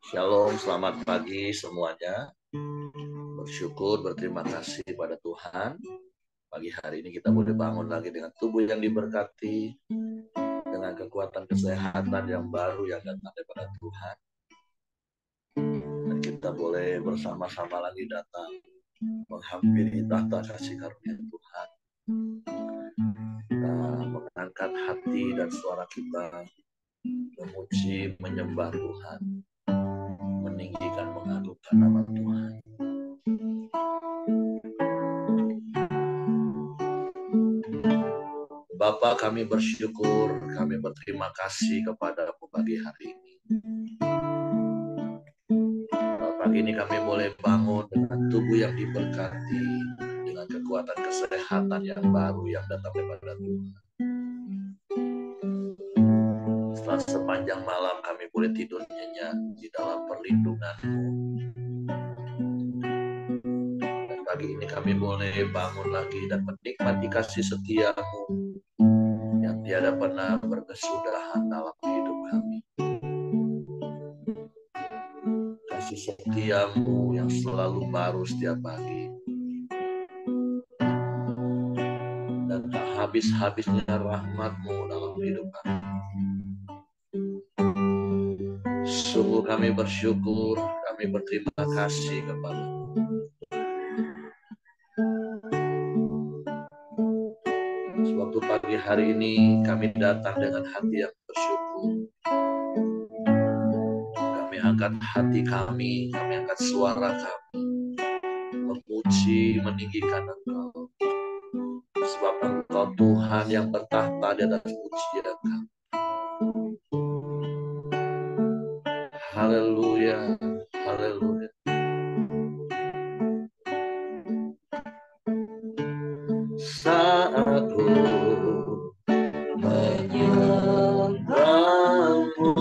Shalom, selamat pagi semuanya. Bersyukur, berterima kasih pada Tuhan. Pagi hari ini kita boleh bangun lagi dengan tubuh yang diberkati, dengan kekuatan kesehatan yang baru yang datang daripada Tuhan. Dan kita boleh bersama-sama lagi datang menghampiri tahta kasih karunia Tuhan. Kita mengangkat hati dan suara kita, memuji, menyembah Tuhan, meninggikan, mengagungkan nama Tuhan. Bapa, kami bersyukur, kami berterima kasih kepadamu pagi hari ini. Pagi ini kami boleh bangun dengan tubuh yang diberkati, dengan kekuatan kesehatan yang baru yang datang daripada Tuhan. Setelah sepanjang malam kami boleh tidur nyenyak di dalam perlindungan-Mu. Dan pagi ini kami boleh bangun lagi dan menikmati kasih setia-Mu yang tiada pernah berkesudahan dalam hidup kami. Kasih setia-Mu yang selalu baru setiap pagi. Dan tak habis-habisnya rahmat-Mu dalam hidup kami. Sungguh kami bersyukur, kami berterima kasih kepada-Mu. Suatu pagi hari ini kami datang dengan hati yang bersyukur. Kami angkat hati kami angkat suara kami, memuji, meninggikan Engkau. Sebab Engkau Tuhan yang bertahta di atas pujian kami. Haleluya, haleluya. Saat ku menyembah-Mu,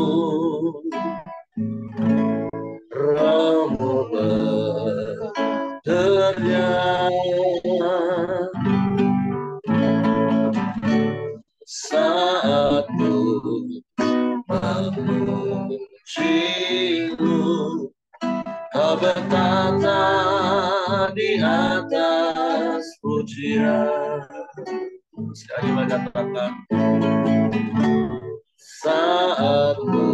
Roh-Mu berteriak. Saat ku memuji-Mu, Kau bertata di atas pujian. Sekali lagi katakan, saat ku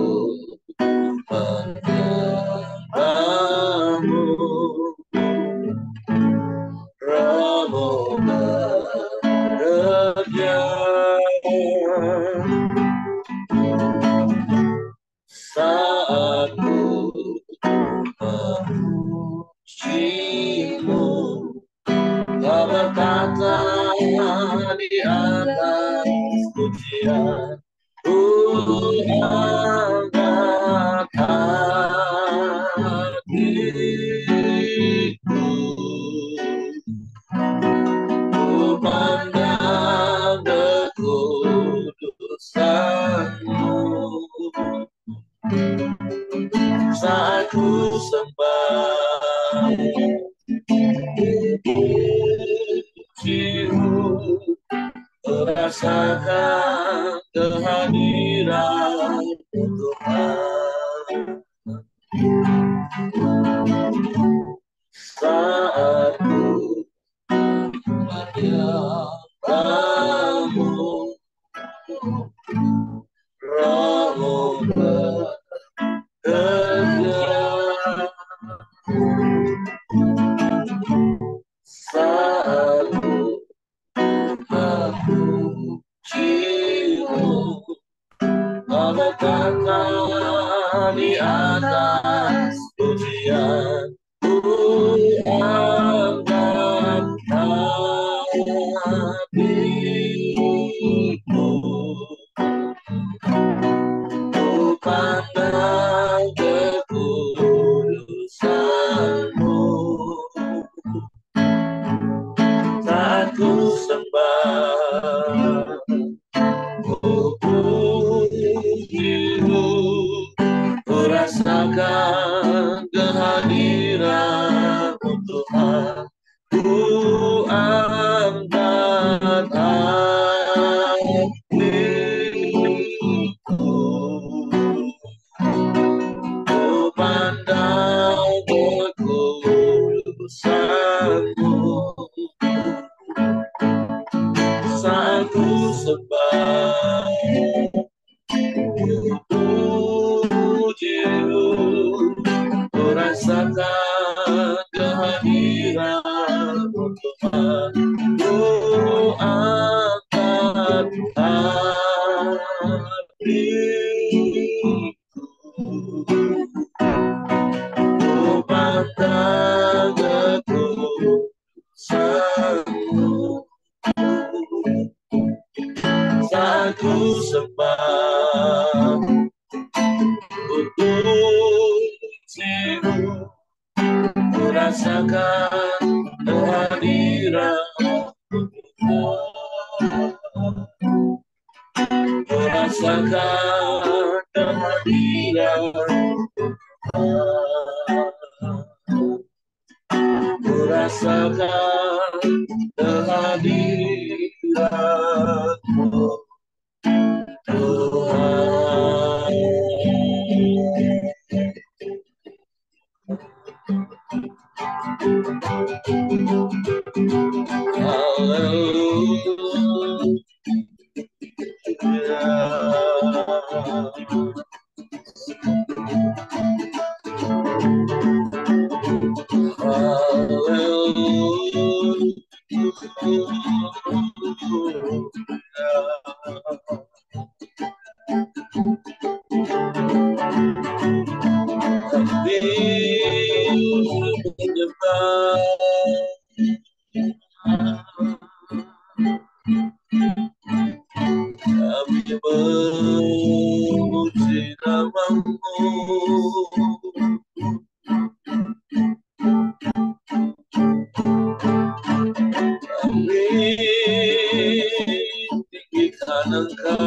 menyembah-Mu, Roh-Mu berteriak. Saat ku memuji-Mu, Kau bertata di atas pujian. Ku angkat hatiku, ku pandang kekudusan-Mu. Saat ku sembah puji-Mu, merasakan kehadiran Tuhan. Saat ku menyembah-Mu, Roh-Mu berteriak. Saat ku memuji-Mu, Kau bertata di atas pujian. Ku angkat hatiku, ku pandang kekudusan-Mu. Saat ku sembah, ku puji-Mu, ku rasakan kehadiran Rasakan kehadiran Tuhan, ku angkat hatiku, ku pandang kekudusanmu, saat ku sembah pujimu, ku rasakan kehadiran Tuhan, ku rasakan kehadiran Tuhan, ku rasakan kehadiran-Mu Tuhan. Kami memuji nama-Mu, kami tinggikan Engkau.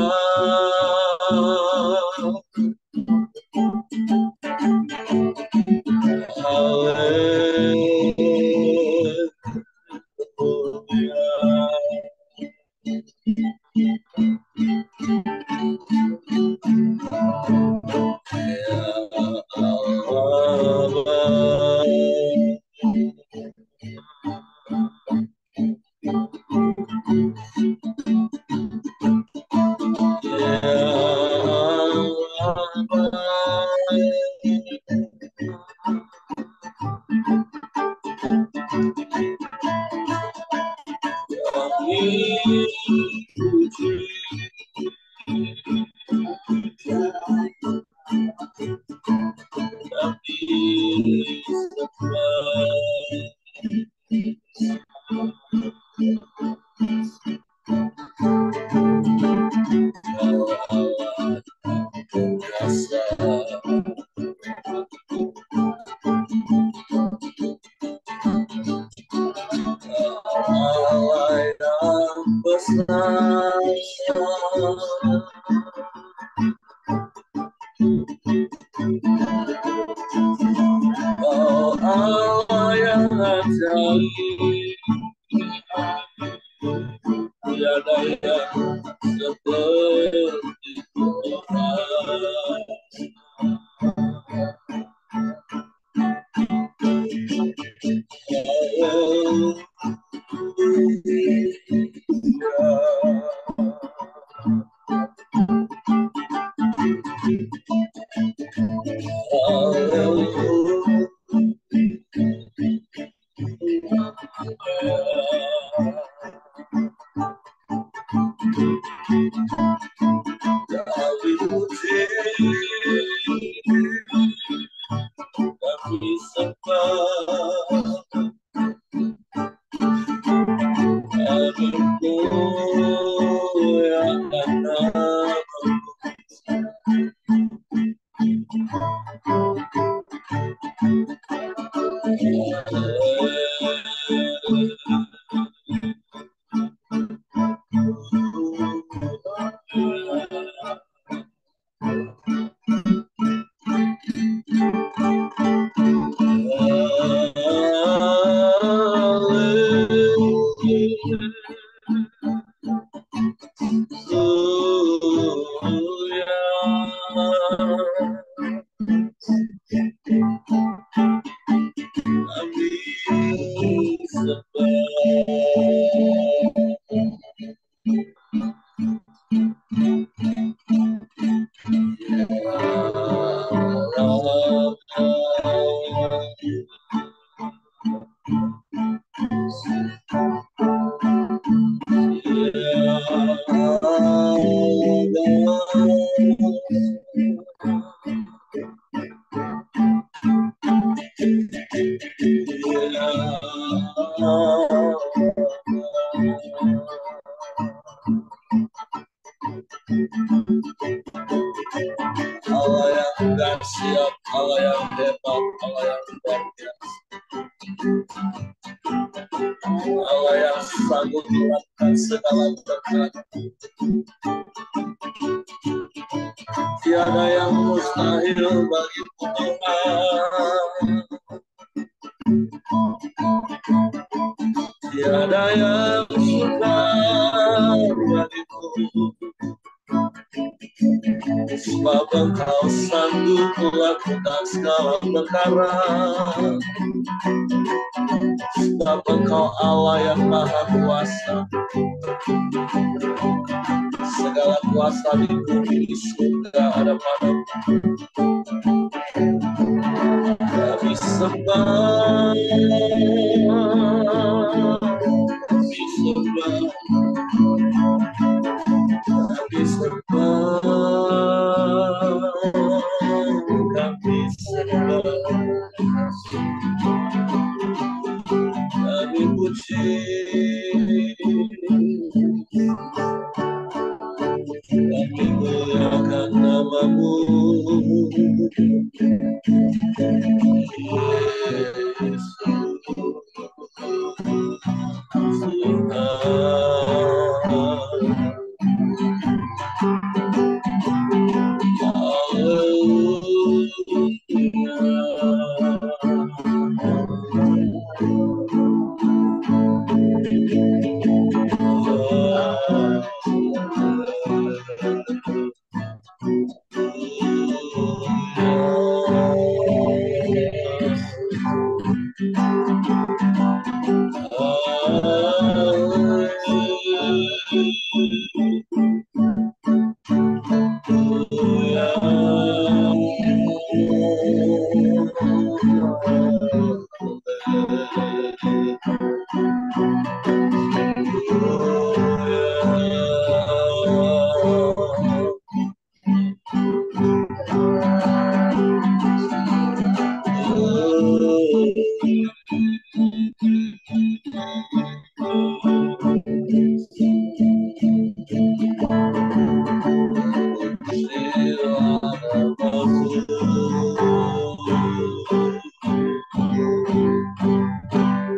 Oh Allah yang ajaib, tiada yang seperti Tuhan. Kami sembah, kami muliakan nama-Mu. Allah yang dahsyat, Allah yang hebat, Allah yang luar biasa, Allah yang sanggup melakukan segala berkat. Tiada yang mustahil bagi Tuhan. Tiada yang sukar bagiku, sebab Engkau sanggup melakukan segala perkara. Sebab Engkau Allah yang maha kuasa, segala kuasa di bumi di surga ada padamu. Kami sembah, kami sembah, kami sembah, kami sembah, kami puji, kami muliakan nama-Mu.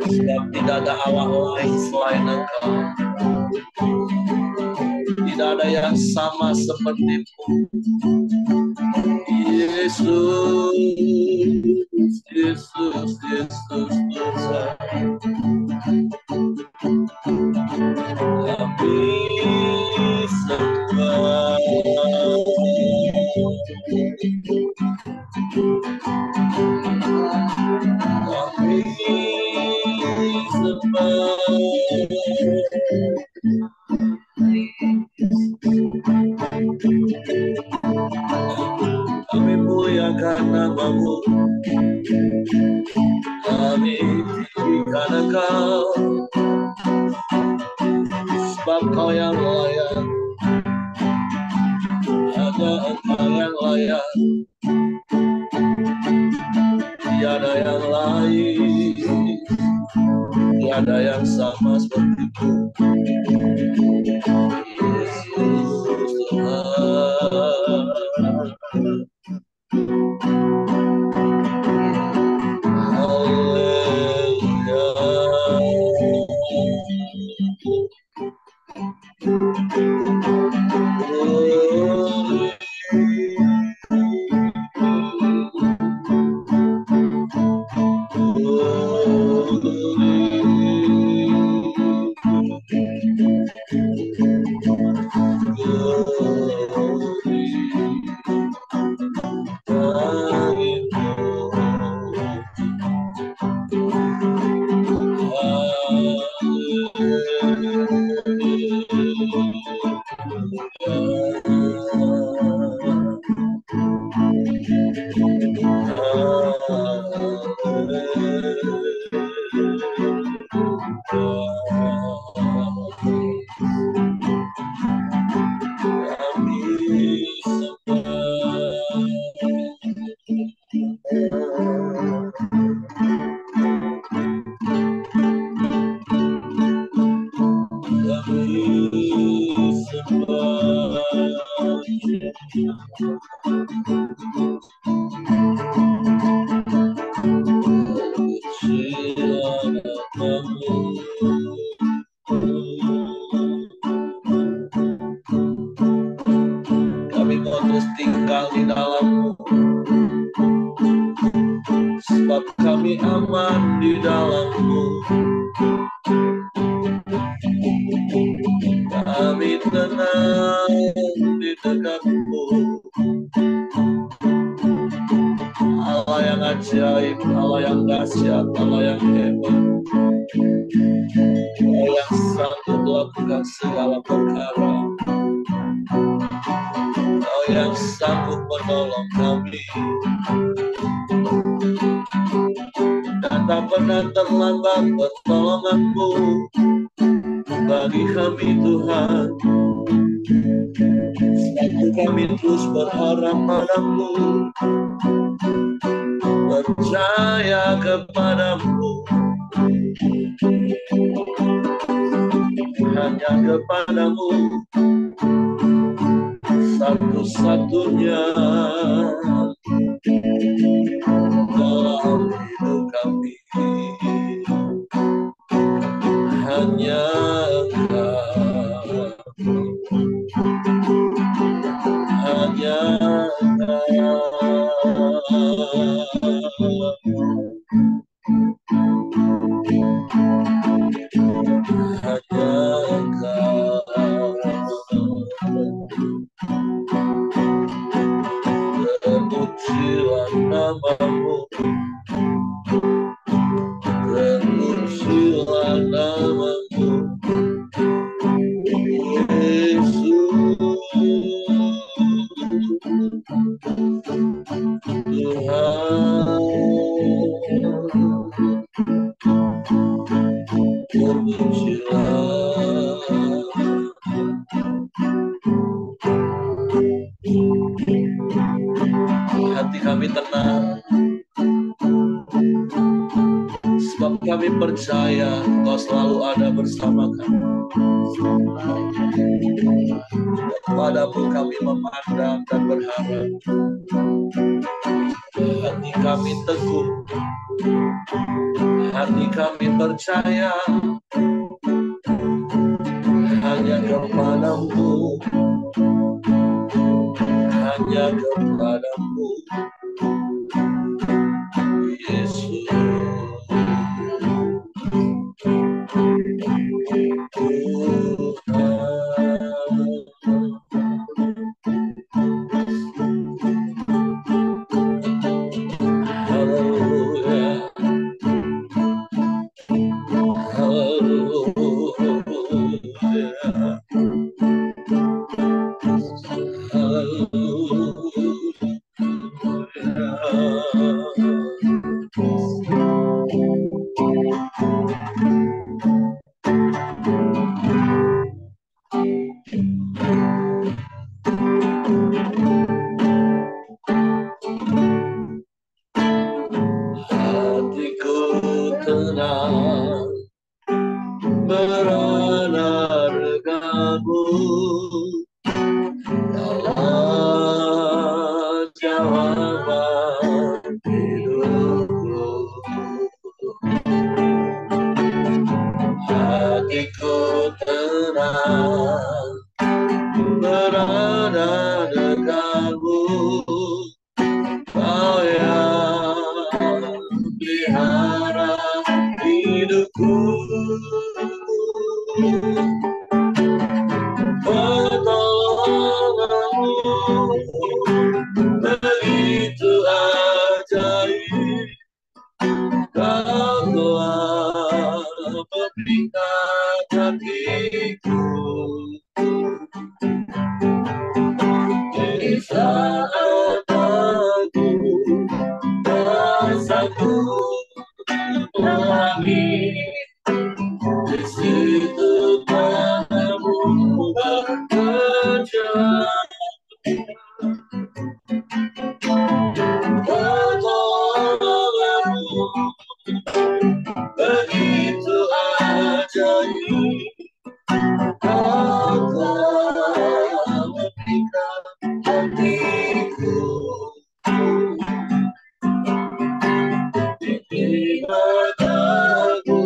Sebab tidak ada Allah lain selain Engkau, tidak ada yang sama seperti-Mu. Yesus, Yesus, Yesus, Tuhan. Kami sembah, kami sembah, kami muliakan nama-Mu, kami tinggikan Engkau, sebab Kau yang layak, hanya Engkau yang layak, tiada yang lain, tiada yang sama seperti-Mu. Yesus Tuhan. Kami mau terus tinggal di dalam-Mu, sebab kami aman di dalam-Mu. Kami tenang di dekat-Mu. Allah yang ajaib, Allah yang dahsyat, Allah yang hebat, Allah yang sanggup melakukan segala perkara, Allah yang sanggup menolong kami, dan tak pernah terlambat pertolongan-Mu bagi kami Tuhan. Sebab kami terus berharap padamu, percaya kepadamu, hanya kepadamu satu-satunya dalam hidup kami, hanya Engkau, hanya Engkau. Terpujilah nama-Mu, terpujilah nama-Mu, Yesus Tuhan. Terpujilah. Hati kami tenang, sebab kami percaya Engkau selalu ada bersama kami. Kepadamu kami memandang dan berharap. Hati kami teguh, hati kami percaya hanya kepadamu, hanya kepadamu, Yesus. saat aku rasaku lagi, di situ kamu bekerja. Pertolonganmu begitu ajaib, kau telah memberikan hatiku. Di mataku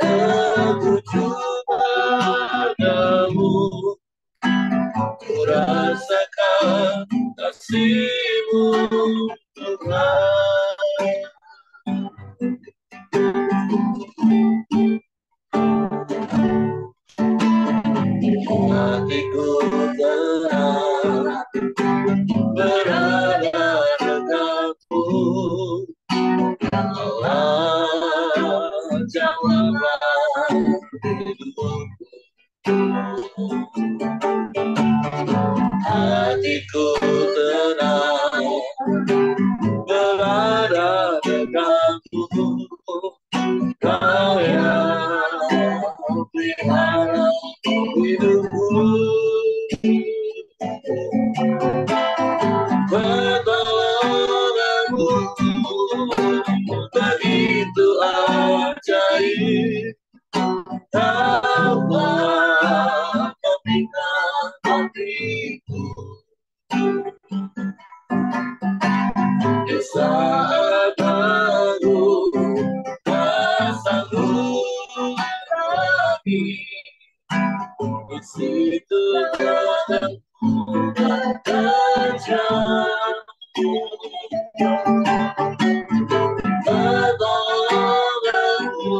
tertuju padamu, ku rasakan kasih-Mu Tuhan. Hatiku tenang berada dekatmu, Allah jawablah hidupku. Hatiku tenang berada dekatmu, Kau yang pelihara hidupku. Pertolonganmu begitu ajaib, Kau telah memberikan hatiku. Di saat aku tak sanggup lagi, di situ tanganmu bekerja. Pertolonganmu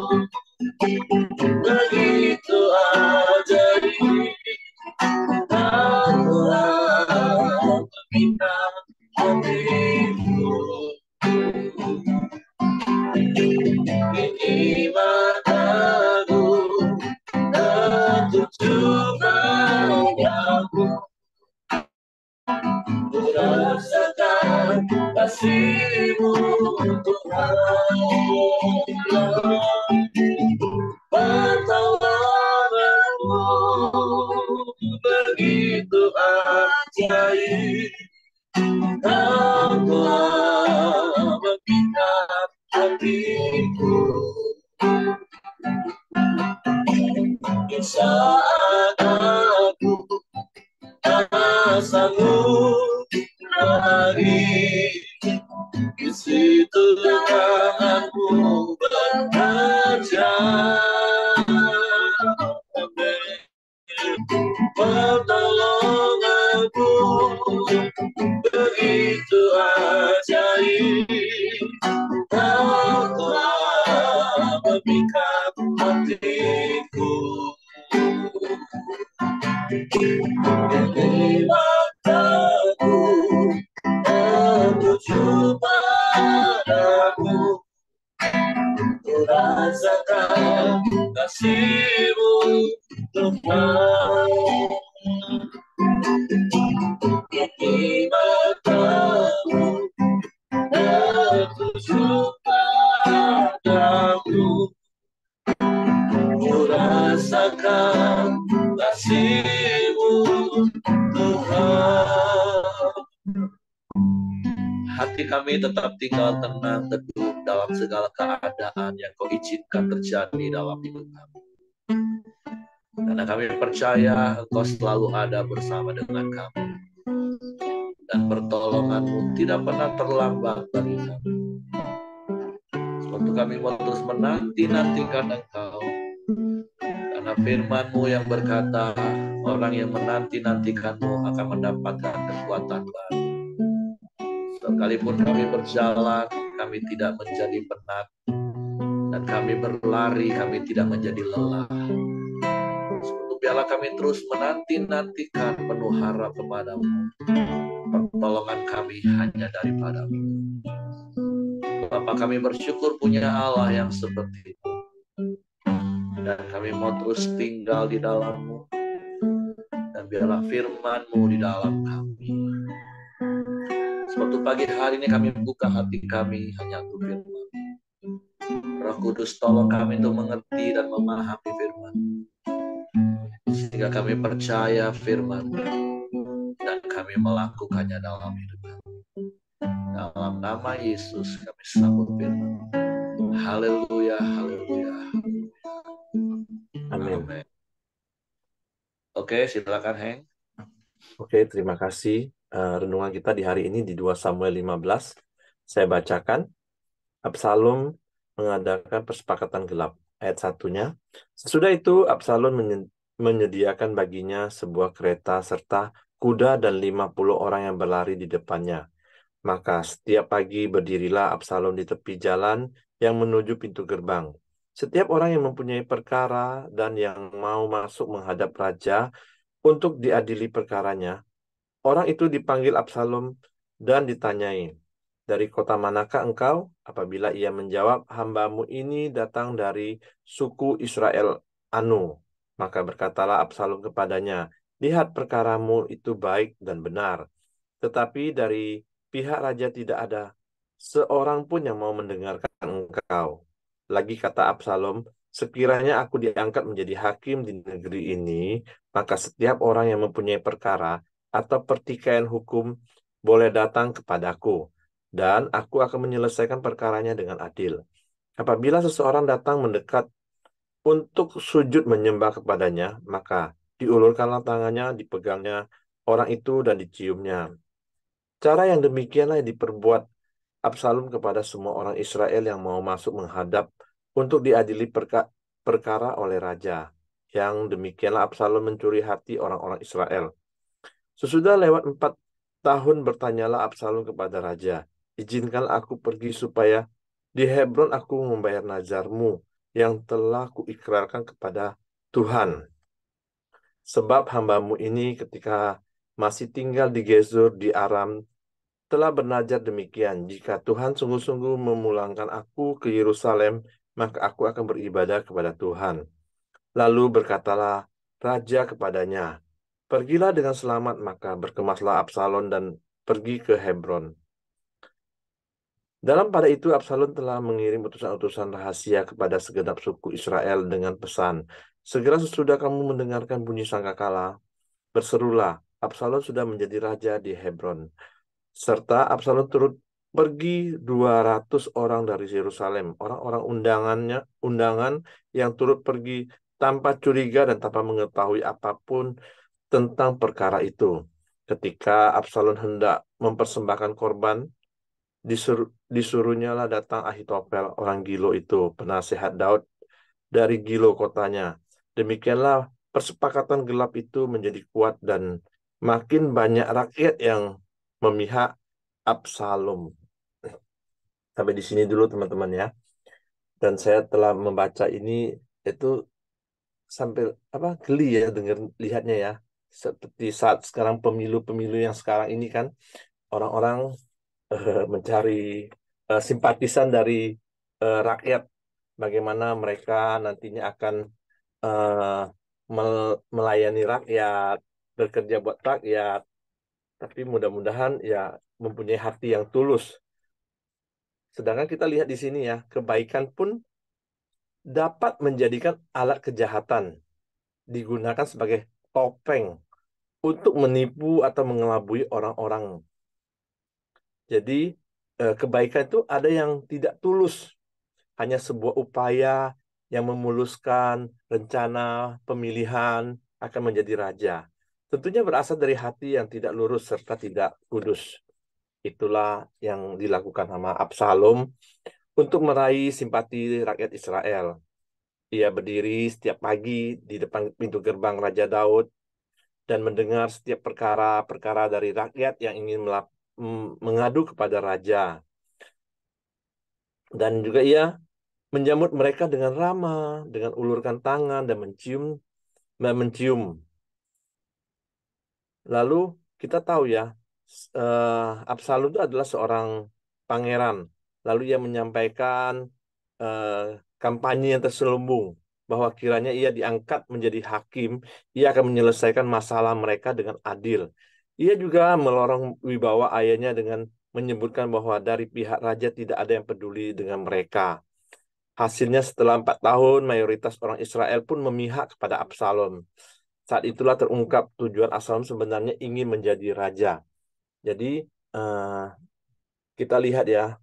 begitu ajaib, Kau telah memberikan hatiku. Di mataku tertuju padamu, ku rasakan kasih-Mu Tuhan. Pertolonganmu begitu ajaib, Kau telah memberikan hatiku. Di saat aku tak sanggup lagi, di situ tanganmu bekerja. Pertolonganmu begitu ajaib, Kau telah memberikan hatiku. Di mataku tertuju padamu, ku rasakan kasih-Mu Tuhan. Di mataku tertuju padamu, ku rasakan kasih-Mu Tuhan. Hati kami tetap tinggal tenang teduh dalam segala keadaan yang Kau izinkan terjadi dalam hidup kami. Karena kami percaya Engkau selalu ada bersama dengan kami, dan pertolongan-Mu tidak pernah terlambat bagi kami. Waktu kami mau terus menanti-nantikan Engkau, karena firman-Mu yang berkata, orang yang menanti-nantikan-Mu akan mendapatkan kekuatan baru. Sekalipun kami berjalan, kami tidak menjadi penat, dan kami berlari, kami tidak menjadi lelah. Biarlah kami terus menanti-nantikan penuh harap kepada-Mu. Pertolongan kami hanya daripada-Mu. Bapa, kami bersyukur punya Allah yang seperti itu. Dan kami mau terus tinggal di dalam-Mu. Dan Dan biarlah firman-Mu di dalam kami. Suatu pagi hari ini kami buka hati kami hanya untuk firman. Roh Kudus tolong kami untuk mengerti dan memahami firman. Sehingga kami percaya firman dan kami melakukannya dalam hidup kami. Dalam nama Yesus kami sambut firman. Haleluya, haleluya, haleluya. Amin. Amin. Oke, silakan Heng. Oke, terima kasih. Renungan kita di hari ini di 2 Samuel 15. Saya bacakan. Absalom mengadakan persepakatan gelap. Ayat 1-nya. Sesudah itu Absalom menyediakan baginya sebuah kereta serta kuda dan 50 orang yang berlari di depannya. Maka setiap pagi berdirilah Absalom di tepi jalan yang menuju pintu gerbang. Setiap orang yang mempunyai perkara dan yang mau masuk menghadap raja untuk diadili perkaranya, orang itu dipanggil Absalom dan ditanyai, "Dari kota manakah engkau?" Apabila ia menjawab, "Hambamu ini datang dari suku Israel Anu." Maka berkatalah Absalom kepadanya, "Lihat, perkaramu itu baik dan benar. Tetapi dari pihak raja tidak ada seorang pun yang mau mendengarkan engkau." Lagi kata Absalom, "Sekiranya aku diangkat menjadi hakim di negeri ini, maka setiap orang yang mempunyai perkara atau pertikaian hukum boleh datang kepadaku, dan aku akan menyelesaikan perkaranya dengan adil. Apabila seseorang datang mendekat untuk sujud menyembah kepadanya, maka diulurkanlah tangannya, dipegangnya orang itu dan diciumnya." Cara yang demikianlah yang diperbuat Absalom kepada semua orang Israel yang mau masuk menghadap untuk diadili perkara oleh raja. Yang demikianlah Absalom mencuri hati orang-orang Israel. Sesudah lewat 4 tahun bertanyalah Absalom kepada raja, "Izinkan aku pergi supaya di Hebron aku membayar nazarmu yang telah kuikrarkan kepada Tuhan. Sebab hambamu ini ketika masih tinggal di Gezur di Aram telah bernazar demikian, jika Tuhan sungguh-sungguh memulangkan aku ke Yerusalem, maka aku akan beribadah kepada Tuhan." Lalu berkatalah raja kepadanya, "Pergilah dengan selamat." Maka berkemaslah Absalom dan pergi ke Hebron. Pada itu Absalom telah mengirim utusan-utusan rahasia kepada segenap suku Israel dengan pesan, "Segera sesudah kamu mendengarkan bunyi sangkakala, berserulah, Absalom sudah menjadi raja di Hebron." Serta Absalom turut pergi 200 orang dari Yerusalem, orang-orang undangan yang turut pergi tanpa curiga dan tanpa mengetahui apapun tentang perkara itu. Ketika Absalom hendak mempersembahkan korban, disuruhnyalah datang Ahitofel, orang Gilo itu, penasehat Daud dari Gilo kotanya. Demikianlah persepakatan gelap itu menjadi kuat dan makin banyak rakyat yang memihak Absalom. Sampai di sini dulu teman-teman ya. Dan saya telah membaca ini itu sampai geli ya dengar lihatnya ya. Seperti saat sekarang pemilu-pemilu yang sekarang ini kan orang-orang mencari simpatisan dari rakyat, bagaimana mereka nantinya akan eh, melayani rakyat, bekerja buat rakyat, tapi mudah-mudahan ya mempunyai hati yang tulus. Sedangkan kita lihat di sini ya, kebaikan pun dapat menjadikan alat kejahatan, digunakan sebagai topeng untuk menipu atau mengelabui orang-orang. Jadi kebaikan itu ada yang tidak tulus, hanya sebuah upaya yang memuluskan rencana pemilihan akan menjadi raja. Tentunya berasal dari hati yang tidak lurus serta tidak kudus. Itulah yang dilakukan sama Absalom untuk meraih simpati rakyat Israel. Ia berdiri setiap pagi di depan pintu gerbang Raja Daud dan mendengar setiap perkara-perkara dari rakyat yang ingin mengadu kepada raja. Dan juga ia menjemput mereka dengan ramah, dengan ulurkan tangan dan mencium. Lalu kita tahu ya, Absalom itu adalah seorang pangeran. Lalu ia menyampaikan kampanye yang terselubung. bahwa kiranya ia diangkat menjadi hakim, ia akan menyelesaikan masalah mereka dengan adil. Ia juga melorong wibawa ayahnya dengan menyebutkan bahwa dari pihak raja tidak ada yang peduli dengan mereka. Hasilnya setelah 4 tahun, mayoritas orang Israel pun memihak kepada Absalom. Saat itulah terungkap tujuan Absalom sebenarnya ingin menjadi raja. Jadi eh, kita lihat ya,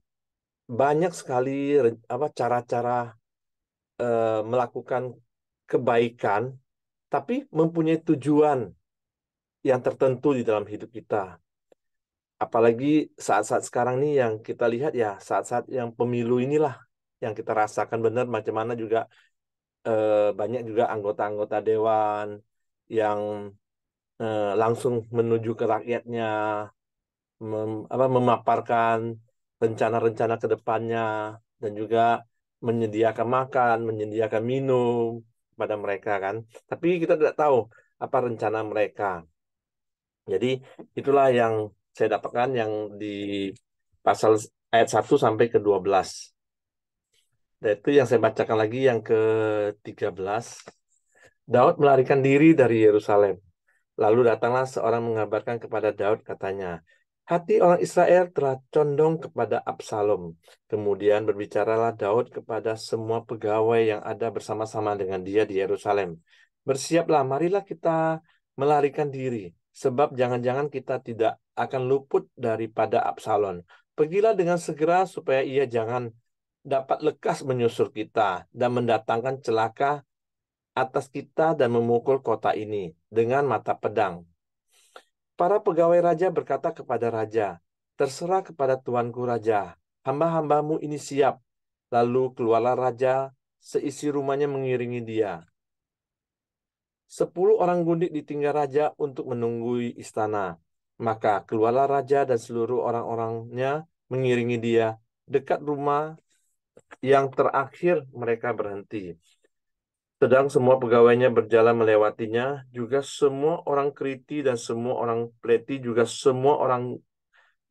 banyak sekali cara-cara melakukan kebaikan, tapi mempunyai tujuan yang tertentu di dalam hidup kita. Apalagi saat-saat sekarang nih yang kita lihat ya, saat-saat yang pemilu inilah yang kita rasakan benar macam mana juga banyak juga anggota-anggota dewan yang langsung menuju ke rakyatnya, memaparkan rencana-rencana ke depannya, dan juga menyediakan makan, menyediakan minum pada mereka kan. Tapi kita tidak tahu apa rencana mereka. Jadi itulah yang saya dapatkan yang di pasal ayat 1 sampai ke 12. Dan itu yang saya bacakan lagi yang ke-13. Daud melarikan diri dari Yerusalem. Lalu datanglah seorang mengabarkan kepada Daud, katanya, hati orang Israel telah condong kepada Absalom. Kemudian berbicaralah Daud kepada semua pegawai yang ada bersama-sama dengan dia di Yerusalem. Bersiaplah, marilah kita melarikan diri, sebab jangan-jangan kita tidak akan luput daripada Absalom. Pergilah dengan segera supaya ia jangan dapat lekas menyusul kita dan mendatangkan celaka atas kita dan memukul kota ini dengan mata pedang. Para pegawai raja berkata kepada raja, terserah kepada tuanku raja, hamba-hambamu ini siap. Lalu keluarlah raja, seisi rumahnya mengiringi dia. 10 orang gundik ditinggal raja untuk menunggui istana. Maka keluarlah raja dan seluruh orang-orangnya mengiringi dia. Dekat rumah yang terakhir mereka berhenti. Sedang semua pegawainya berjalan melewatinya, juga semua orang Kriti dan semua orang Pleti, juga semua orang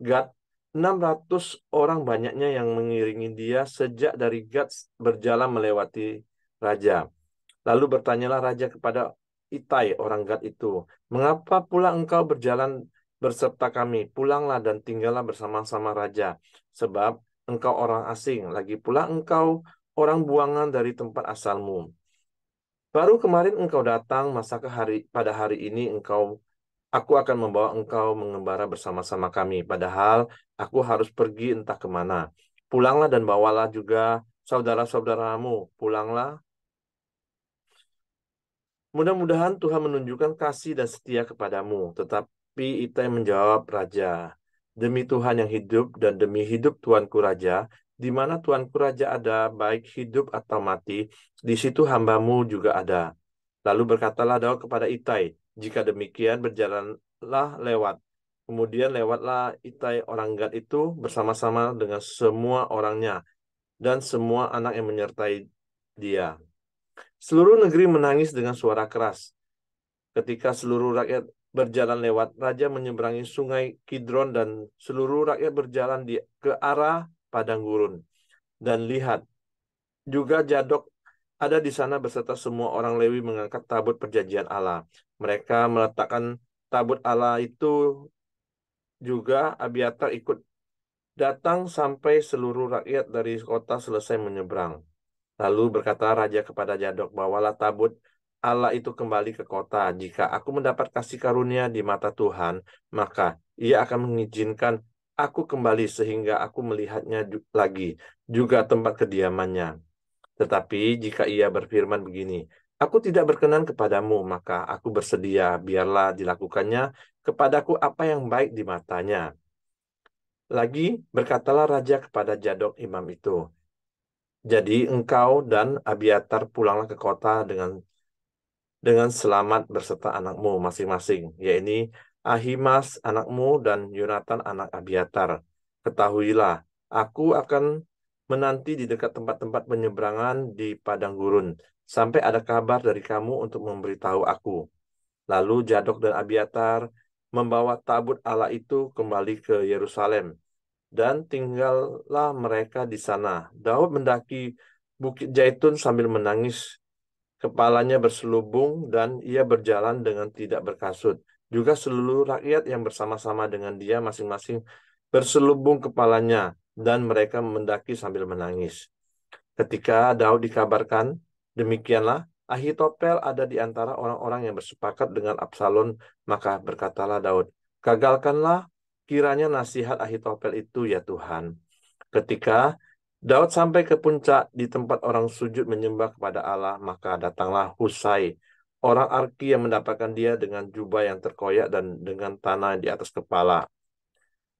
Gad. 600 orang banyaknya yang mengiringi dia sejak dari Gad berjalan melewati raja. Lalu bertanyalah raja kepada Itai, orang Gad itu, mengapa pula engkau berjalan berserta kami? Pulanglah dan tinggallah bersama-sama raja, sebab engkau orang asing, lagi pula engkau orang buangan dari tempat asalmu. Baru kemarin engkau datang, masa pada hari ini aku akan membawa engkau mengembara bersama-sama kami, padahal aku harus pergi entah kemana. Pulanglah dan bawalah juga saudara-saudaramu. Pulanglah. Mudah-mudahan Tuhan menunjukkan kasih dan setia kepadamu. Tetapi Itai menjawab raja, demi Tuhan yang hidup dan demi hidup tuanku raja, di mana tuanku raja ada, baik hidup atau mati, di situ hambamu juga ada. Lalu berkatalah Daud kepada Itai, jika demikian berjalanlah lewat. Kemudian lewatlah Itai orang Gad itu bersama-sama dengan semua orangnya dan semua anak yang menyertai dia. Seluruh negeri menangis dengan suara keras. Ketika seluruh rakyat berjalan lewat, raja menyeberangi sungai Kidron dan seluruh rakyat berjalan ke arah padang gurun. Dan lihat, juga Zadok ada di sana beserta semua orang Lewi mengangkat tabut perjanjian Allah. Mereka meletakkan tabut Allah itu, juga Abiatar ikut datang sampai seluruh rakyat dari kota selesai menyeberang. Lalu berkata raja kepada Zadok, bawalah tabut Allah itu kembali ke kota. Jika aku mendapat kasih karunia di mata Tuhan, maka ia akan mengizinkan aku kembali sehingga aku melihatnya lagi, juga tempat kediamannya. Tetapi jika ia berfirman begini, aku tidak berkenan kepadamu, maka aku bersedia, biarlah dilakukannya kepadaku apa yang baik di matanya. Lagi berkatalah raja kepada Zadok imam itu, jadi engkau dan Abiatar pulanglah ke kota dengan selamat beserta anakmu masing-masing, yaitu Ahimas anakmu dan Yonatan anak Abiatar. Ketahuilah, aku akan menanti di dekat tempat-tempat penyeberangan di padang gurun, sampai ada kabar dari kamu untuk memberitahu aku. Lalu Zadok dan Abiatar membawa tabut Allah itu kembali ke Yerusalem, dan tinggallah mereka di sana. Daud mendaki Bukit Zaitun sambil menangis kepalanya berselubung dan ia berjalan dengan tidak berkasut. Juga seluruh rakyat yang bersama-sama dengan dia masing-masing berselubung kepalanya dan mereka mendaki sambil menangis. Ketika Daud dikabarkan, demikianlah Ahitofel ada di antara orang-orang yang bersepakat dengan Absalom, maka berkatalah Daud, gagalkanlah kiranya nasihat Ahitofel itu ya Tuhan. Ketika Daud sampai ke puncak di tempat orang sujud menyembah kepada Allah, maka datanglah Husai, orang Arki yang mendapatkan dia dengan jubah yang terkoyak dan dengan tanah di atas kepala.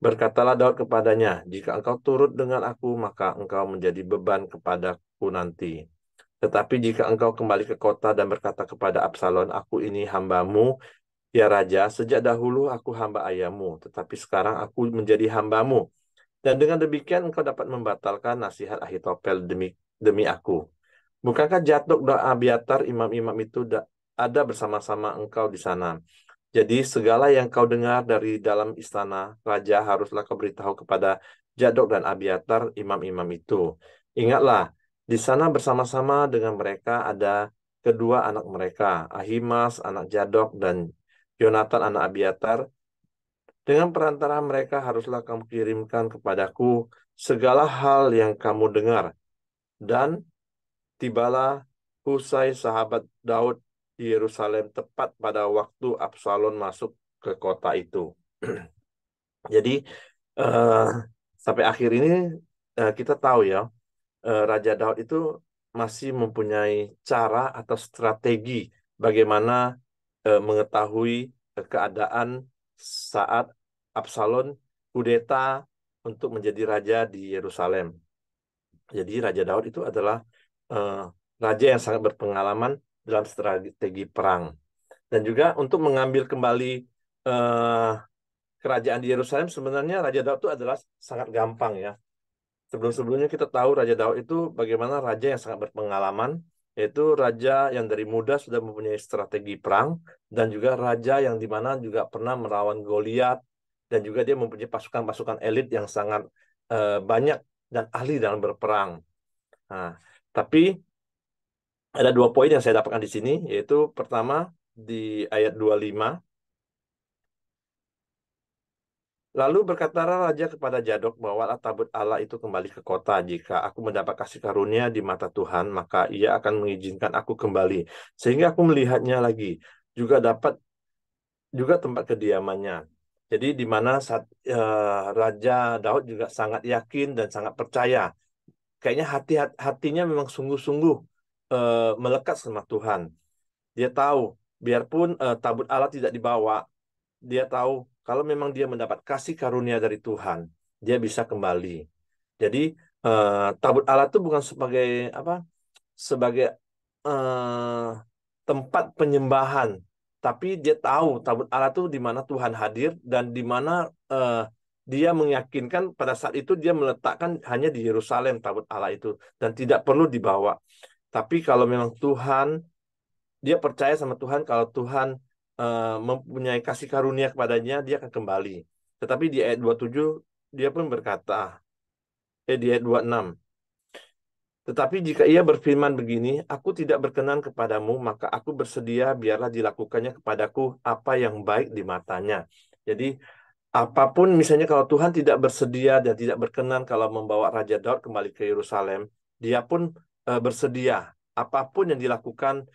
Berkatalah Daud kepadanya, jika engkau turut dengan aku, maka engkau menjadi beban kepadaku nanti. Tetapi jika engkau kembali ke kota dan berkata kepada Absalom, aku ini hambamu, ya Raja, sejak dahulu aku hamba ayahmu, tetapi sekarang aku menjadi hambamu. Dan dengan demikian engkau dapat membatalkan nasihat Ahitofel demi aku. Bukankah Zadok dan Abiatar imam-imam itu ada bersama-sama engkau di sana? Jadi segala yang kau dengar dari dalam istana raja haruslah kau beritahu kepada Zadok dan Abiatar imam-imam itu. Ingatlah, di sana bersama-sama dengan mereka ada kedua anak mereka, Ahimas anak Zadok dan Yonatan anak Abiatar. Dengan perantara mereka haruslah kamu kirimkan kepadaku segala hal yang kamu dengar. Dan tibalah Husai sahabat Daud di Yerusalem tepat pada waktu Absalom masuk ke kota itu. Jadi eh, sampai akhir ini kita tahu ya, Raja Daud itu masih mempunyai cara atau strategi bagaimana mengetahui keadaan saat Absalom kudeta untuk menjadi raja di Yerusalem. Jadi Raja Daud itu adalah eh, raja yang sangat berpengalaman dalam strategi perang. Dan juga untuk mengambil kembali eh, kerajaan di Yerusalem, sebenarnya Raja Daud itu adalah sangat gampang ya. Sebelum-sebelumnya kita tahu Raja Daud itu bagaimana raja yang sangat berpengalaman, yaitu raja yang dari muda sudah mempunyai strategi perang, dan juga raja yang dimana juga pernah melawan Goliat, dan juga dia mempunyai pasukan-pasukan elit yang sangat banyak dan ahli dalam berperang. Nah, tapi ada dua poin yang saya dapatkan di sini, yaitu pertama di ayat 25, lalu berkatalah raja kepada Zadok, bawalah tabut Allah itu kembali ke kota. Jika aku mendapat kasih karunia di mata Tuhan, maka ia akan mengizinkan aku kembali. Sehingga aku melihatnya lagi. Juga dapat juga tempat kediamannya. Jadi di mana saat Raja Daud juga sangat yakin dan sangat percaya. Kayaknya hatinya memang sungguh-sungguh melekat sama Tuhan. Dia tahu, biarpun tabut Allah tidak dibawa, dia tahu kalau memang dia mendapat kasih karunia dari Tuhan, dia bisa kembali. Jadi tabut Allah itu bukan sebagai apa? Sebagai eh, tempat penyembahan, tapi dia tahu tabut Allah itu di mana Tuhan hadir dan di mana eh, dia meyakinkan pada saat itu dia meletakkan hanya di Yerusalem tabut Allah itu dan tidak perlu dibawa. Tapi kalau memang Tuhan, dia percaya sama Tuhan, kalau Tuhan mempunyai kasih karunia kepadanya, dia akan kembali. Tetapi di ayat 27, dia pun berkata, di ayat 26, tetapi jika ia berfirman begini, aku tidak berkenan kepadamu, maka aku bersedia biarlah dilakukannya kepadaku apa yang baik di matanya. Jadi apapun misalnya kalau Tuhan tidak bersedia dan tidak berkenan kalau membawa Raja Daud kembali ke Yerusalem, dia pun bersedia. Apapun yang dilakukan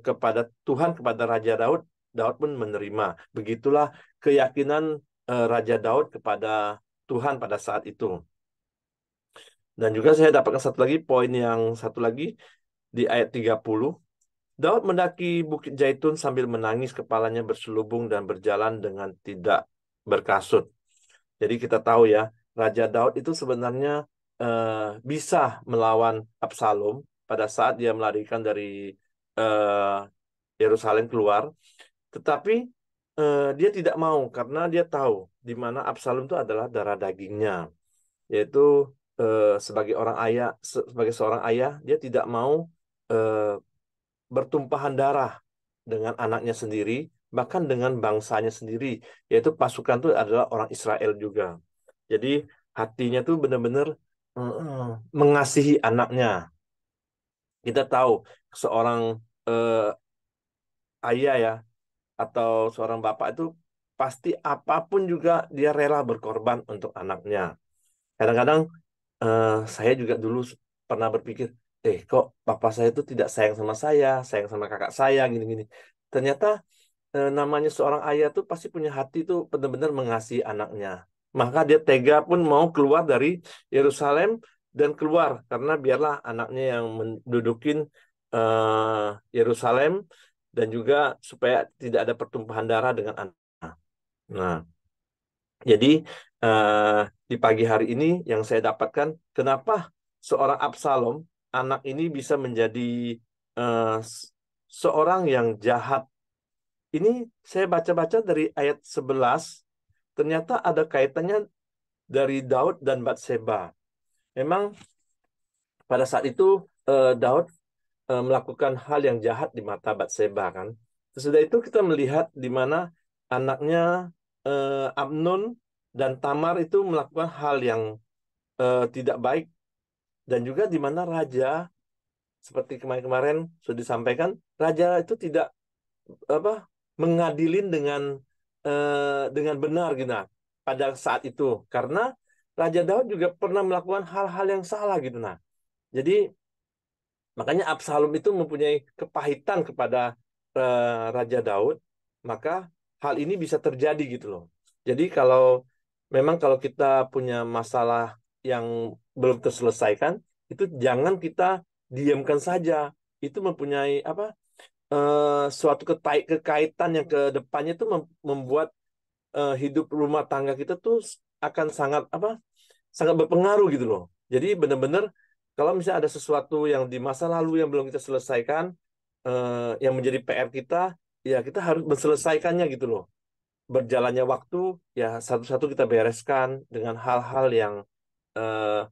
kepada Tuhan, kepada Raja Daud, Daud pun menerima. Begitulah keyakinan Raja Daud kepada Tuhan pada saat itu. Dan juga saya dapatkan satu lagi di ayat 30. Daud mendaki Bukit Zaitun sambil menangis, kepalanya berselubung dan berjalan dengan tidak berkasut. Jadi kita tahu ya, Raja Daud itu sebenarnya bisa melawan Absalom pada saat dia melarikan dari eh, Yerusalem keluar. Tetapi dia tidak mau karena dia tahu di mana Absalom itu adalah darah dagingnya, yaitu sebagai seorang ayah, dia tidak mau eh, bertumpahan darah dengan anaknya sendiri, bahkan dengan bangsanya sendiri, yaitu pasukan itu adalah orang Israel juga. Jadi hatinya tuh benar-benar mengasihi anaknya. Kita tahu seorang eh, ayah ya, atau seorang bapak itu pasti apapun juga dia rela berkorban untuk anaknya. Kadang-kadang saya juga dulu pernah berpikir, kok bapak saya itu tidak sayang sama saya, sayang sama kakak saya, gini-gini. Ternyata namanya seorang ayah tuh pasti punya hati tuh benar-benar mengasihi anaknya. Maka dia tega pun mau keluar dari Yerusalem dan keluar karena biarlah anaknya yang mendudukin Yerusalem dan juga supaya tidak ada pertumpahan darah dengan anak. Nah, jadi eh, di pagi hari ini yang saya dapatkan, kenapa seorang Absalom, anak ini bisa menjadi eh, seorang yang jahat. Ini saya baca-baca dari ayat 11, ternyata ada kaitannya dari Daud dan Batseba. Memang pada saat itu Daud melakukan hal yang jahat di mata Batseba kan. Sesudah itu kita melihat di mana anaknya Amnon dan Tamar itu melakukan hal yang tidak baik, dan juga di mana raja seperti kemarin-kemarin sudah disampaikan, raja itu tidak apa mengadilin dengan benar gitu nah, pada saat itu, karena Raja Daud juga pernah melakukan hal-hal yang salah gitu nah. Jadi makanya Absalom itu mempunyai kepahitan kepada Raja Daud, maka hal ini bisa terjadi gitu loh. Jadi memang kalau kita punya masalah yang belum terselesaikan, itu jangan kita diamkan saja. Itu mempunyai suatu kekaitan yang ke depannya itu membuat hidup rumah tangga kita tuh akan sangat berpengaruh gitu loh. Jadi benar-benar kalau misalnya ada sesuatu yang di masa lalu yang belum kita selesaikan, yang menjadi PR kita, ya kita harus menyelesaikannya gitu loh. Berjalannya waktu, ya satu-satu kita bereskan dengan hal-hal yang eh,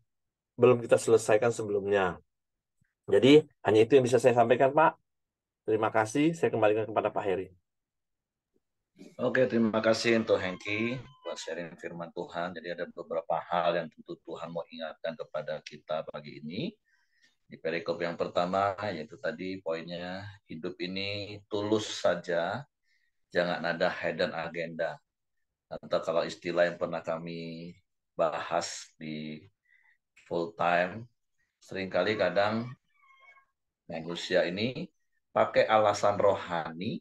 belum kita selesaikan sebelumnya. Jadi hanya itu yang bisa saya sampaikan, Pak. Terima kasih. Saya kembalikan kepada Pak Heri. Oke, terima kasih untuk Hengki buat sharing firman Tuhan. Jadi ada beberapa hal yang tentu Tuhan mau ingatkan kepada kita pagi ini. Di perikop yang pertama, yaitu tadi poinnya, hidup ini tulus saja, jangan ada hidden agenda. Atau kalau istilah yang pernah kami bahas di full time, seringkali kadang manusia ini pakai alasan rohani,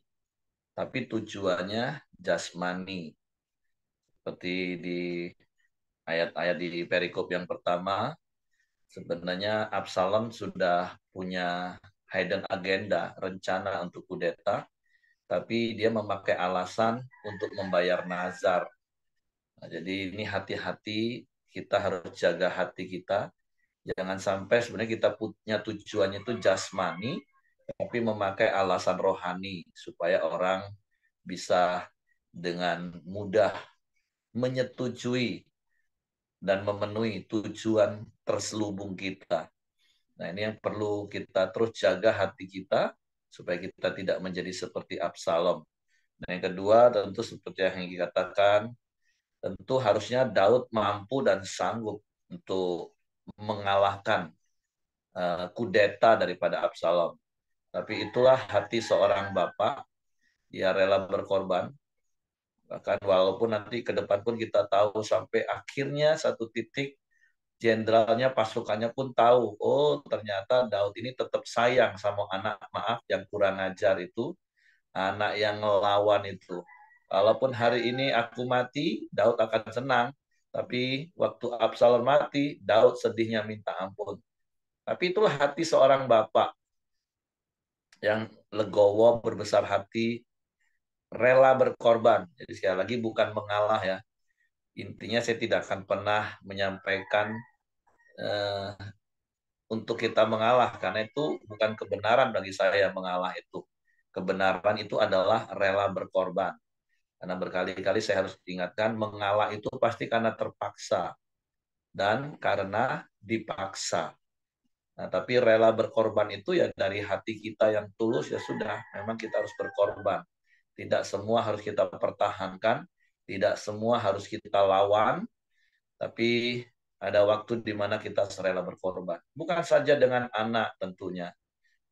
tapi tujuannya jasmani. Seperti di ayat-ayat di perikop yang pertama, sebenarnya Absalom sudah punya hidden agenda, rencana untuk kudeta, tapi dia memakai alasan untuk membayar nazar. Nah, jadi ini hati-hati, kita harus jaga hati kita. Jangan sampai sebenarnya kita punya tujuannya itu jasmani, tapi memakai alasan rohani supaya orang bisa dengan mudah menyetujui dan memenuhi tujuan terselubung kita. Nah, ini yang perlu kita terus jaga hati kita supaya kita tidak menjadi seperti Absalom. Nah, yang kedua tentu seperti yang dikatakan, tentu harusnya Daud mampu dan sanggup untuk mengalahkan kudeta daripada Absalom. Tapi itulah hati seorang bapak, dia rela berkorban. Bahkan walaupun nanti ke depan pun kita tahu sampai akhirnya satu titik jenderalnya pasukannya pun tahu, oh ternyata Daud ini tetap sayang sama anak maaf yang kurang ajar itu, anak yang ngelawan itu. Walaupun hari ini aku mati, Daud akan senang. Tapi waktu Absalom mati, Daud sedihnya minta ampun. Tapi itulah hati seorang bapak yang legowo, berbesar hati, rela berkorban. Jadi sekali lagi bukan mengalah ya. Intinya saya tidak akan pernah menyampaikan eh, untuk kita mengalah, karena itu bukan kebenaran bagi saya mengalah itu. Kebenaran itu adalah rela berkorban. Karena berkali-kali saya harus ingatkan, mengalah itu pasti karena terpaksa dan karena dipaksa. Nah, tapi rela berkorban itu ya dari hati kita yang tulus, ya sudah, memang kita harus berkorban. Tidak semua harus kita pertahankan, tidak semua harus kita lawan, tapi ada waktu di mana kita rela berkorban. Bukan saja dengan anak tentunya,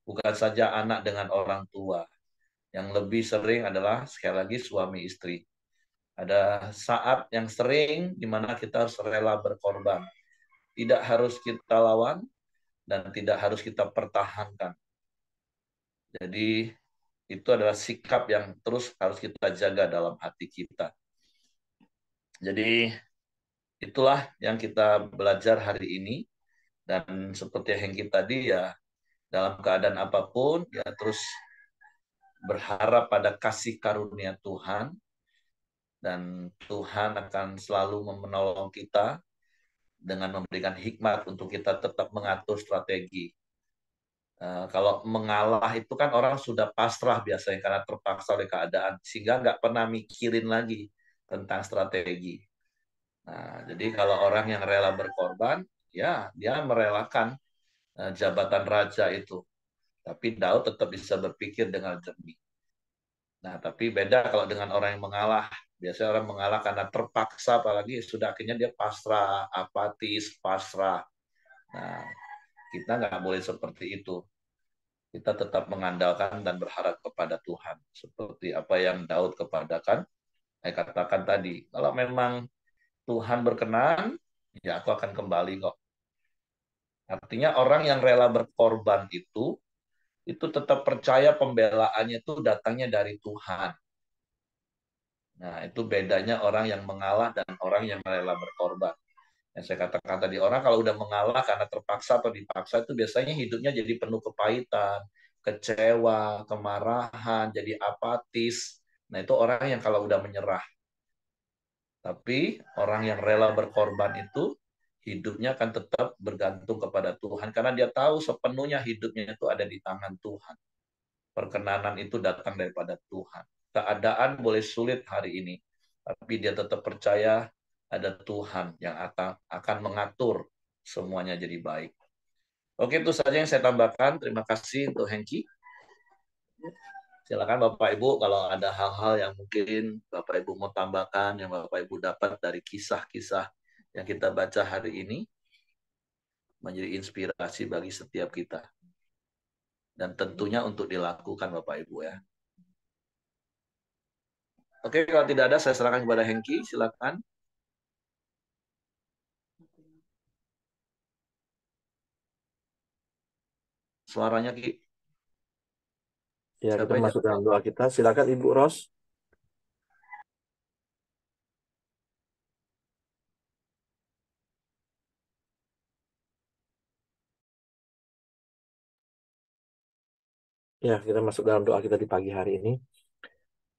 Bukan saja anak dengan orang tua. Yang lebih sering adalah sekali lagi suami istri. Ada saat yang sering di mana kita harus rela berkorban. Tidak harus kita lawan dan tidak harus kita pertahankan. Jadi itu adalah sikap yang terus harus kita jaga dalam hati kita. Jadi itulah yang kita belajar hari ini. Dan seperti Hengki tadi ya, dalam keadaan apapun ya terus berharap pada kasih karunia Tuhan, dan Tuhan akan selalu menolong kita dengan memberikan hikmat untuk kita tetap mengatur strategi. Kalau mengalah itu kan orang sudah pasrah biasanya karena terpaksa oleh keadaan, sehingga nggak pernah mikirin lagi tentang strategi. Nah, jadi kalau orang yang rela berkorban, ya dia merelakan jabatan raja itu. Tapi Daud tetap bisa berpikir dengan jernih. Nah, tapi beda kalau dengan orang yang mengalah. Biasanya orang mengalah karena terpaksa, apalagi sudah akhirnya dia pasrah, apatis, pasrah. Nah, kita nggak boleh seperti itu. Kita tetap mengandalkan dan berharap kepada Tuhan. Seperti apa yang Daud katakan tadi. Kalau memang Tuhan berkenan, ya aku akan kembali kok. Artinya orang yang rela berkorban itu tetap percaya pembelaannya itu datangnya dari Tuhan. Nah, itu bedanya orang yang mengalah dan orang yang rela berkorban. Yang saya katakan tadi, orang kalau udah mengalah karena terpaksa atau dipaksa itu biasanya hidupnya jadi penuh kepahitan, kecewa, kemarahan, jadi apatis. Nah, itu orang yang kalau udah menyerah. Tapi orang yang rela berkorban itu hidupnya akan tetap bergantung kepada Tuhan karena dia tahu sepenuhnya hidupnya itu ada di tangan Tuhan. Perkenanan itu datang daripada Tuhan. Keadaan boleh sulit hari ini, tapi dia tetap percaya ada Tuhan yang akan mengatur semuanya jadi baik. Oke, itu saja yang saya tambahkan. Terima kasih untuk Hengki. Silakan Bapak Ibu kalau ada hal-hal yang mungkin Bapak Ibu mau tambahkan, yang Bapak Ibu dapat dari kisah-kisah yang kita baca hari ini, menjadi inspirasi bagi setiap kita. Dan tentunya untuk dilakukan Bapak Ibu ya. Oke, kalau tidak ada saya serahkan kepada Hengki, silakan. Suaranya Ki. Ya, kita Siapa yang masuk dalam doa kita. Silakan Ibu Ros. Ya, kita masuk dalam doa kita di pagi hari ini.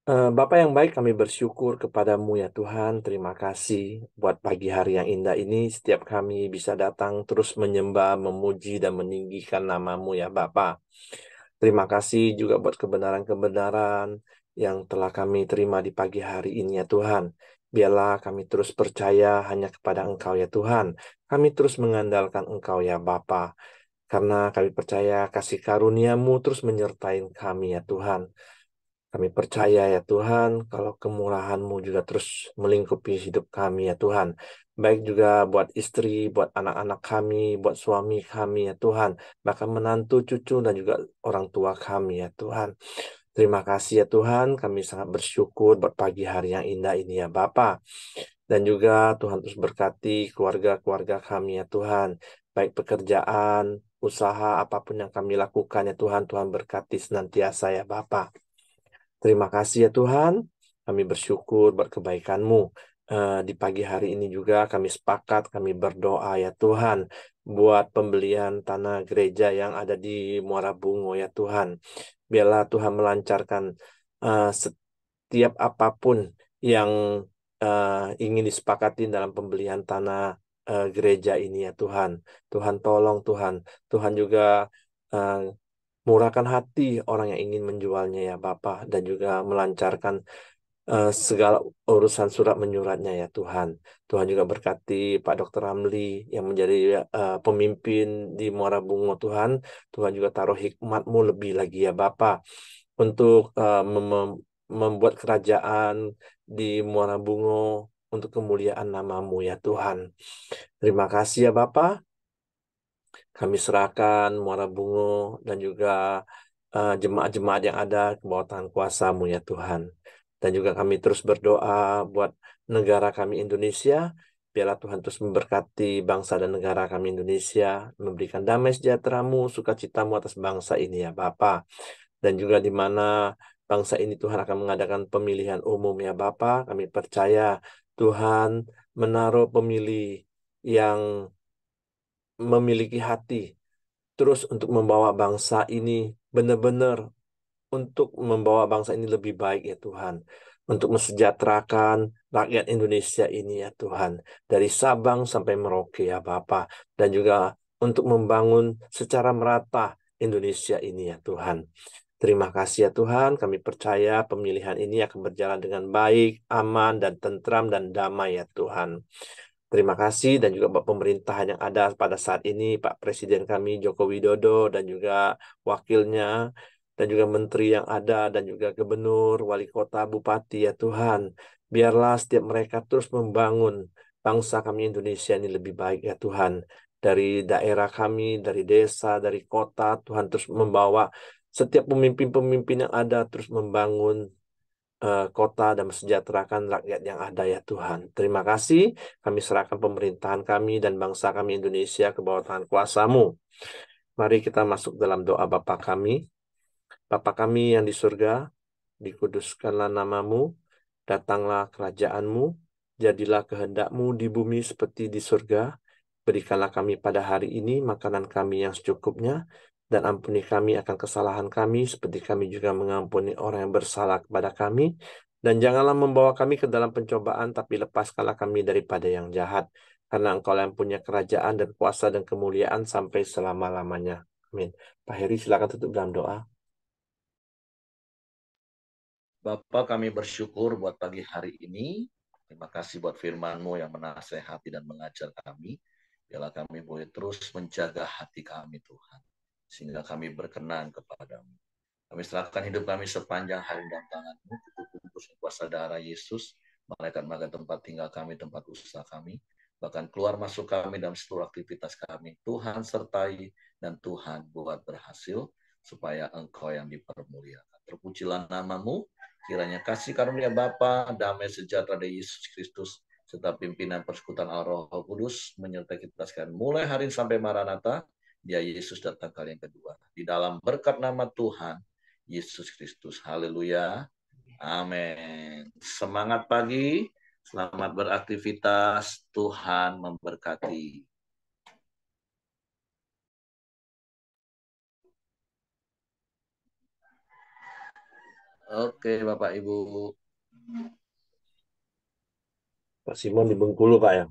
Bapak yang baik, kami bersyukur kepadamu ya Tuhan. Terima kasih buat pagi hari yang indah ini. Setiap kami bisa datang terus menyembah, memuji, dan meninggikan namamu ya Bapak. Terima kasih juga buat kebenaran-kebenaran yang telah kami terima di pagi hari ini ya Tuhan. Biarlah kami terus percaya hanya kepada Engkau ya Tuhan. Kami terus mengandalkan Engkau ya Bapa. Karena kami percaya kasih karuniamu terus menyertai kami ya Tuhan. Kami percaya ya Tuhan, kalau kemurahan-Mu juga terus melingkupi hidup kami ya Tuhan. Baik juga buat istri, buat anak-anak kami, buat suami kami ya Tuhan. Bahkan menantu, cucu, dan juga orang tua kami ya Tuhan. Terima kasih ya Tuhan, kami sangat bersyukur buat pagi hari yang indah ini ya Bapa. Dan juga Tuhan terus berkati keluarga-keluarga kami ya Tuhan. Baik pekerjaan, usaha, apapun yang kami lakukan ya Tuhan, Tuhan berkati senantiasa ya Bapa. Terima kasih ya Tuhan, kami bersyukur buat kebaikan-Mu. Di pagi hari ini juga kami sepakat, kami berdoa ya Tuhan, buat pembelian tanah gereja yang ada di Muara Bungo ya Tuhan. Biarlah Tuhan melancarkan setiap apapun yang ingin disepakati dalam pembelian tanah gereja ini ya Tuhan. Tuhan tolong Tuhan. Tuhan juga uh, murahkan hati orang yang ingin menjualnya ya Bapak, dan juga melancarkan segala urusan surat menyuratnya ya Tuhan. Tuhan juga berkati Pak Dr. Ramli yang menjadi pemimpin di Muara Bungo Tuhan. Tuhan juga taruh hikmat-Mu lebih lagi ya Bapak untuk membuat kerajaan di Muara Bungo untuk kemuliaan nama-Mu ya Tuhan. Terima kasih ya Bapak. Kami serahkan Muara Bungo dan juga jemaat-jemaat yang ada ke bawah tangan kuasa-Mu ya Tuhan. Dan juga kami terus berdoa buat negara kami Indonesia. Biarlah Tuhan terus memberkati bangsa dan negara kami Indonesia, memberikan damai sejahtera-Mu, sukacita-Mu atas bangsa ini ya Bapa. Dan juga di mana bangsa ini Tuhan akan mengadakan pemilihan umum ya Bapa. Kami percaya Tuhan menaruh pemilih yang memiliki hati terus untuk membawa bangsa ini benar-benar untuk membawa bangsa ini lebih baik ya Tuhan. Untuk mensejahterakan rakyat Indonesia ini ya Tuhan. Dari Sabang sampai Merauke ya Bapa. Dan juga untuk membangun secara merata Indonesia ini ya Tuhan. Terima kasih ya Tuhan, kami percaya pemilihan ini akan berjalan dengan baik, aman, dan tentram, dan damai ya Tuhan. Terima kasih dan juga Bapak pemerintahan yang ada pada saat ini, Pak Presiden kami Joko Widodo dan juga wakilnya, dan juga menteri yang ada, dan juga gubernur, wali kota, bupati ya Tuhan. Biarlah setiap mereka terus membangun bangsa kami Indonesia ini lebih baik ya Tuhan. Dari daerah kami, dari desa, dari kota, Tuhan terus membawa setiap pemimpin-pemimpin yang ada terus membangun kota dan mensejahterakan rakyat yang ada ya Tuhan. Terima kasih. Kami serahkan pemerintahan kami dan bangsa kami Indonesia ke bawah tangan kuasa-Mu. Mari kita masuk dalam doa Bapa kami. Bapa kami yang di surga, dikuduskanlah namamu, datanglah kerajaan-Mu, jadilah kehendak-Mu di bumi seperti di surga. Berikanlah kami pada hari ini makanan kami yang secukupnya, dan ampuni kami akan kesalahan kami, seperti kami juga mengampuni orang yang bersalah kepada kami. Dan janganlah membawa kami ke dalam pencobaan, tapi lepaskanlah kami daripada yang jahat. Karena Engkau yang punya kerajaan dan kuasa dan kemuliaan sampai selama-lamanya. Amin. Pak Heri, silakan tutup dalam doa. Bapak, kami bersyukur buat pagi hari ini. Terima kasih buat firman-Mu yang menasehati dan mengajar kami. Biarlah kami boleh terus menjaga hati kami, Tuhan. Sehingga kami berkenan kepadamu. Kami serahkan hidup kami sepanjang hari dalam tangan-Mu. Kudus kuasa darah Yesus. Malaikat-malaikat tempat tinggal kami, tempat usaha kami. Bahkan keluar masuk kami dalam seluruh aktivitas kami. Tuhan sertai dan Tuhan buat berhasil. Supaya Engkau yang dipermuliakan. Terpujilah nama-Mu. Kiranya kasih karunia Bapa, damai sejahtera dari Yesus Kristus, serta pimpinan persekutuan Roh Kudus menyertai kita sekalian mulai hari ini sampai Maranatha. Dia Yesus datang kali yang kedua. Di dalam berkat nama Tuhan Yesus Kristus. Haleluya. Amin. Semangat pagi. Selamat beraktivitas. Tuhan memberkati. Oke, Bapak Ibu. Pak Simon di Bengkulu, Pak ya.